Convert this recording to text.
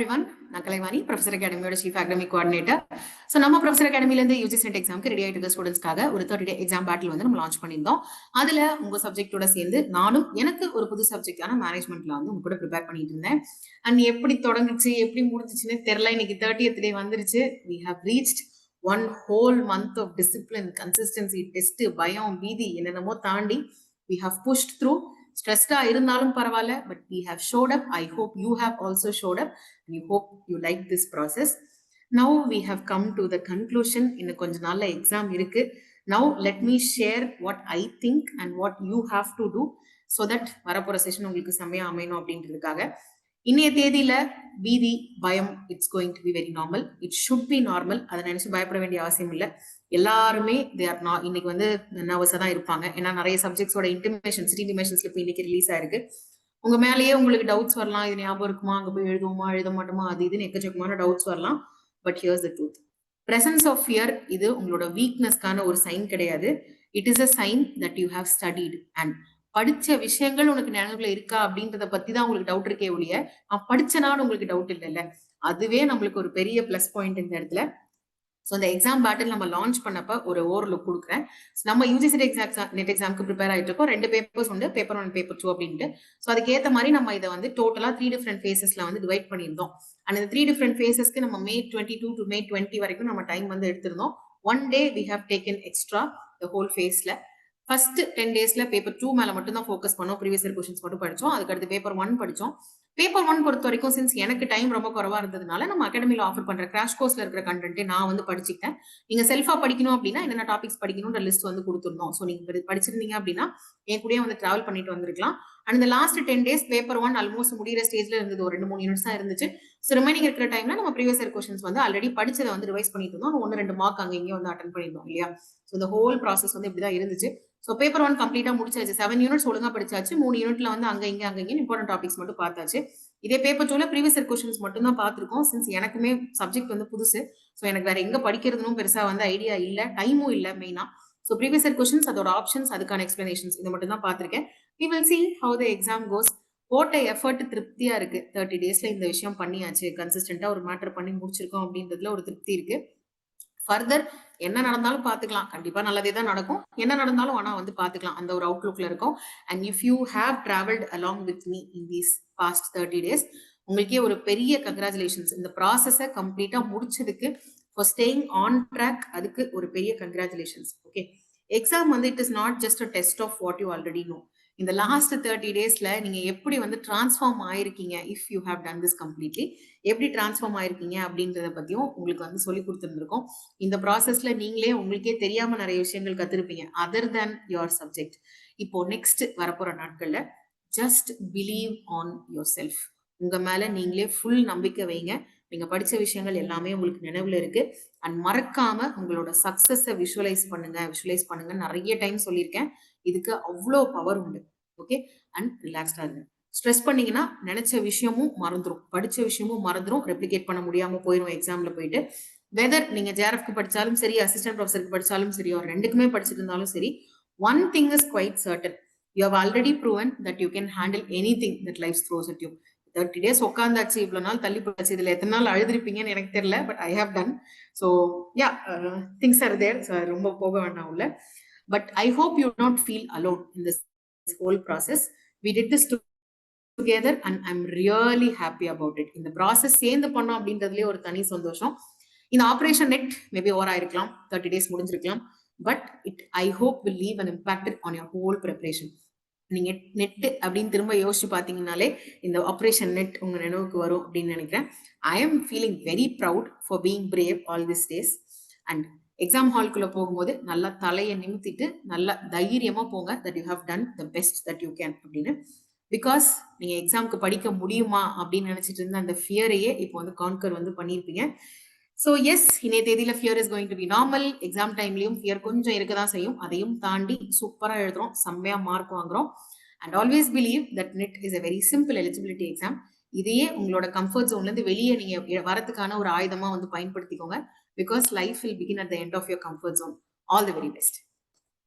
everyone, நான் Kalaivani professor அகாடமியோட chief academic coordinator. So நம்ம ப்ரொஃபசர் அகாடமிலேருந்து யூஜிசி நெட் எக்ஸாமுக்கு ரெடி ஆகிட்டு இருக்க ஸ்டூடெண்ட்ஸ்க்காக ஒரு 30-day எக்ஸாம் பேட்டில் வந்து நம்ம லான்ச் பண்ணியிருந்தோம். அதில் உங்கள் சப்ஜெக்டோட சேர்ந்து நானும் எனக்கு ஒரு புது சப்ஜெக்டான மேனேஜ்மெண்ட்ல வந்து உங்க கூட ப்ரிப்பேர் பண்ணிட்டு இருந்தேன். அண்ட் எப்படி தொடங்குச்சு எப்படி முடிஞ்சிச்சுன்னு தெரியல. இன்னைக்கு 30th day வந்துருச்சு. We have reached one whole month of discipline, consistency, test, பயம், பீதி என்னென்னமோ தாண்டி we have pushed through. Stressed இருந்தாலும் பரவாயில்ல, but we have showed up. I hope you have also showed up and you hope you like this process. Now we have come to the conclusion. இன்னும் கொஞ்ச நாள்ல exam இருக்கு. Now let me share what I think and what you have to do so that வரப்போற session உங்களுக்கு செம்மையா அமையணும் அப்படின்றதுக்காக. இன்னைய தேதியில பீதி, பயம், it's going to be very normal. It should be normal. அதை நினைச்சு பயப்பட வேண்டிய அவசியம் இல்லை. எல்லாருமே இன்னைக்கு வந்து நர்வஸா தான் இருப்பாங்க. ஏன்னா நிறைய சப்ஜெக்ட்ஸோட இன்டிமேஷன்ஸ் இப்போ இன்னைக்கு ரிலீஸ் ஆயிருக்கு. உங்க மேலேயே உங்களுக்கு டவுட்ஸ் வரலாம். இது ஞாபகம் இருக்குமா, அங்க போய் எழுதுவோமா எழுத மாட்டோமா, அது இதுன்னு எக்கச்சக்கமான டவுட்ஸ் வரலாம். But here's the truth. Presence of fear இது உங்களோட வீக்னஸ்க்கான ஒரு சைன் கிடையாது. It is a sign that you have studied and படிச்ச விஷயங்கள் உனக்கு நினைவுல இருக்கா அப்படின்றத பத்தி தான் உங்களுக்கு டவுட் இருக்கே ஒழிய படிச்சனான்னு உங்களுக்கு டவுட் இல்லைல்ல. அதுவே நம்மளுக்கு ஒரு பெரிய பிளஸ் பாயிண்ட் இந்த இடத்துல. ஸோ இந்த எக்ஸாம் பேட்டில் நம்ம லான்ச் பண்ணப்ப ஒரு ஓவர்லுக் கொடுக்குறேன். நம்ம யூஜிசி நெட் எக்ஸாமுக்கு ப்ரிப்பேர் ஆகிட்டு இருக்கோம். 2 பேப்பர்ஸ் உண்டு, பேப்பர் 1 பேப்பர் 2 அப்படின்ட்டு. ஸோ அதுக்கேற்ற மாதிரி நம்ம இதை வந்து டோட்டலா 3 டிஃப்ரெண்ட் ஃபேஸஸ்ல வந்து டிவைட் பண்ணியிருந்தோம். அண்ட் இந்த 3 டிஃப்ரெண்ட் ஃபேஸஸ்க்கு நம்ம May 22 to May 20 வரைக்கும் நம்ம டைம் வந்து எடுத்திருந்தோம். 1 day we have taken extra the whole phase-ல. ஃபர்ஸ்ட் 10 daysல பேப்பர் 2 மேல மட்டும் தான் ஃபோக்கஸ் பண்ணோம். ப்ரீவியஸ் இயர் क्वेश्चंस மட்டும் படிச்சோம். அதுக்கடுத்து பேப்பர் 1 படிச்சோம். பேப்பர் 1 பொறுத்த வரைக்கும் சின்ஸ் எனக்கு டைம் ரொம்ப குறைவா இருந்ததுனால நம்ம அகாடமில ஆஃபர் பண்ற கிராஷ் கோர்ஸ்ல இருக்கிற கண்டென்ட்டே நான் வந்து படிச்சுக்கிட்டேன். நீங்க செல்ஃபா படிக்கணும் அப்படின்னா என்னென்ன டாபிக்ஸ் படிக்கணும்ன்ற லிஸ்ட் வந்து கொடுத்துருந்தோம். ஸோ நீங்க படிச்சிருந்தீங்க அப்படின்னா என் கூடயே வந்து டிராவல் பண்ணிட்டு வந்திருக்கலாம். அண்ட் இந்த லாஸ்ட் 10 days பேப்பர் 1 ஆல்மோஸ்ட் முடிகிற ஸ்டேஜ்ல இருந்தது. ஒரு 2-3 யூனிட்ஸ் தான் இருந்துச்சு. ஸோ ரிமைனிங் இருக்கிற டைம்ல நம்ம ப்ரீவியஸ் இயர் क्वेश्चंस வந்து ஆல்ரெடி படிச்சதை வந்து ரிவைஸ் பண்ணிட்டு இருந்தோம். 1-2 மார்க் அங்க இங்கே வந்து அட்டன் பண்ணிருந்தோம் இல்லையா. ஸோ இந்த ஹோல் ப்ராசஸ் வந்து இப்படிதான் இருந்துச்சு. ஸோ பேப்பர் 1 கம்ப்ளீட்டா முடிச்சாச்சு. 7 யூனிட்ஸ் ஒழுங்கா படிச்சாச்சு. 3 யூனிட்ல வந்து அங்க இங்கே இம்பார்ட்டன்ட் டாபிக்ஸ் மட்டும் பார்த்தாச்சு. இதே பேப்பர் 2ல ப்ரீவியஸ் இயர் क्वेश्चंस மட்டும் தான் பார்த்திருக்கோம். சின்ஸ் எனக்குமே சப்ஜெக்ட் வந்து புதுசு. ஸோ எனக்கு வேற எங்க படிக்கிறதுனும் பெருசா வந்து ஐடியா இல்ல, டைமும் இல்ல மெயினா. ஸோ ப்ரீவியஸ் இயர் क्वेश्चंस, அதோட ஆப்ஷன்ஸ், அதுக்கான எக்ஸ்பிளனேஷன்ஸ் இது மட்டும் தான் பார்த்திருக்கேன். We will see how the exam goes. போட்ட எஃபர்ட் திருப்தியா இருக்கு. 30 daysல இந்த விஷயம் பண்ணியாச்சு, கன்சிஸ்டன்டா ஒரு மேட்டர் பண்ணி முடிச்சிருக்கோம் அப்படின்றதுல ஒரு திருப்தி இருக்கு. ஃபர்தர் என்ன நடந்தாலும் பாத்துக்கலாம். கண்டிப்பா நல்லதே தான் நடக்கும். என்ன நடந்தாலும் ஆனா வந்து பாத்துக்கலாம். அந்த ஒரு அவுட்லுக்ல இருக்கும். And if you have travelled along with me in these past 30 days, உங்களுக்கே ஒரு பெரிய கங்க்ராச்சுலேஷன்ஸ். இந்த ப்ராசஸை கம்ப்ளீட்டா முடிச்சதுக்கு, ஃபார் ஸ்டேயிங் ஆன் ட்ராக், அதுக்கு ஒரு பெரிய கங்க்ராச்சுலேஷன்ஸ். ஓகே, எக்ஸாம் வந்து it is not just a test of what you already know. இந்த லாஸ்ட் 30 daysல நீங்க எப்படி வந்து டிரான்ஸ்ஃபார்ம் ஆயிருக்கீங்க, if you have done this completely, எப்படி டிரான்ஸ்ஃபார்ம் ஆயிருக்கீங்க அப்படின்றத பத்தியும் உங்களுக்கு வந்து சொல்லி கொடுத்துருந்துருக்கோம். இந்த ப்ராசஸ்ல நீங்களே உங்களுக்கே தெரியாம நிறைய விஷயங்கள் கத்துருப்பீங்க அதர் தேன் யுவர் சப்ஜெக்ட். இப்போ நெக்ஸ்ட் வரப்போற நாட்கள்ல just believe on your self. உங்க மேல நீங்களே ஃபுல் நம்பிக்கை வைங்க. நீங்க படிச்ச விஷயங்கள் எல்லாமே உங்களுக்கு நினைவுல இருக்கு. அண்ட் மறக்காம உங்களோட சக்சஸை விஷுவலைஸ் பண்ணுங்க. நிறைய டைம் சொல்லியிருக்கேன். இதுக்கு அவ்வளோ பவர் உண்டு. ஓகே, அண்ட் ரிலாக்ஸ்டா இருங்க. ஸ்ட்ரெஸ் பண்ணீங்கன்னா நினைச்ச விஷயமும் மறந்துடும், படிச்ச விஷயமும் மறந்துடும், ரெப்ளிகேட் பண்ண முடியாம போயிடும் எக்ஸாம்ல போயிட்டு. வெதர் நீங்க ஜேஆர்எஃப்க்கு படிச்சாலும் சரி, அசிஸ்டன்ட் ப்ரொஃபஸருக்கு படிச்சாலும் சரி, ஒரு ரெண்டுக்குமே படிச்சுட்டு இருந்தாலும் சரி, one thing is quite certain. You have already proven that you can handle anything that life throws at you. 30 days உட்காந்தாச்சு, இவ்வளவு நாள் தள்ளி போச்சு. இதுல எத்தனை நாள் அழுதுருப்பீங்கன்னு எனக்கு தெரியல, but I have done. So yeah, things are there. So ரொம்ப போக வேண்டாம் உள்ள. But I hope you do not feel alone in this whole process. We did this together and I'm really happy about it. இந்த process சேர்ந்து பண்ணோம் அப்படின்றதுலயே ஒரு தனி சந்தோஷம். இந்த ஆபரேஷன் நெட் மேபி ஓவர் ஆயிருக்கலாம், 30 days முடிஞ்சிருக்கலாம், but it I hope will leave an impact on your whole preparation. நீங்க நெட் அப்படின்னு திரும்ப யோசிச்சு பாத்தீங்கன்னாலே இந்த ஆபரேஷன் நெட் உங்க நினைவுக்கு வரும் அப்படின்னு நினைக்கிறேன். I am feeling very proud for being brave all this days. And exam ஹால்குள்ள போகும்போது நல்லா தலையை நிமித்திட்டு நல்லா தைரியமா போங்க, that you have done the best that you can அப்படின்னு. பிகாஸ் நீங்க எக்ஸாமுக்கு படிக்க முடியுமா அப்படின்னு நினைச்சிட்டு இருந்த அந்த ஃபியரையே இப்போ வந்து கான்கர் வந்து பண்ணியிருப்பீங்க. ஸோ எஸ், இணைய தேதியில fear is going to be normal. Exam டைம்லயும் ஃபியர் கொஞ்சம் இருக்கதான் செய்யும். அதையும் தாண்டி சூப்பரா எழுதுறோம், செம்மையா மார்க் வாங்குறோம். And always believe that net is a very simple eligibility exam. இதையே உங்களோட கம்ஃபர்ட் ஜோன்ல இருந்து வெளியே நீங்க வரதுக்கான ஒரு ஆயுதமா வந்து பயன்படுத்திக்கோங்க. Because life will begin at the end of your comfort zone. All the very best.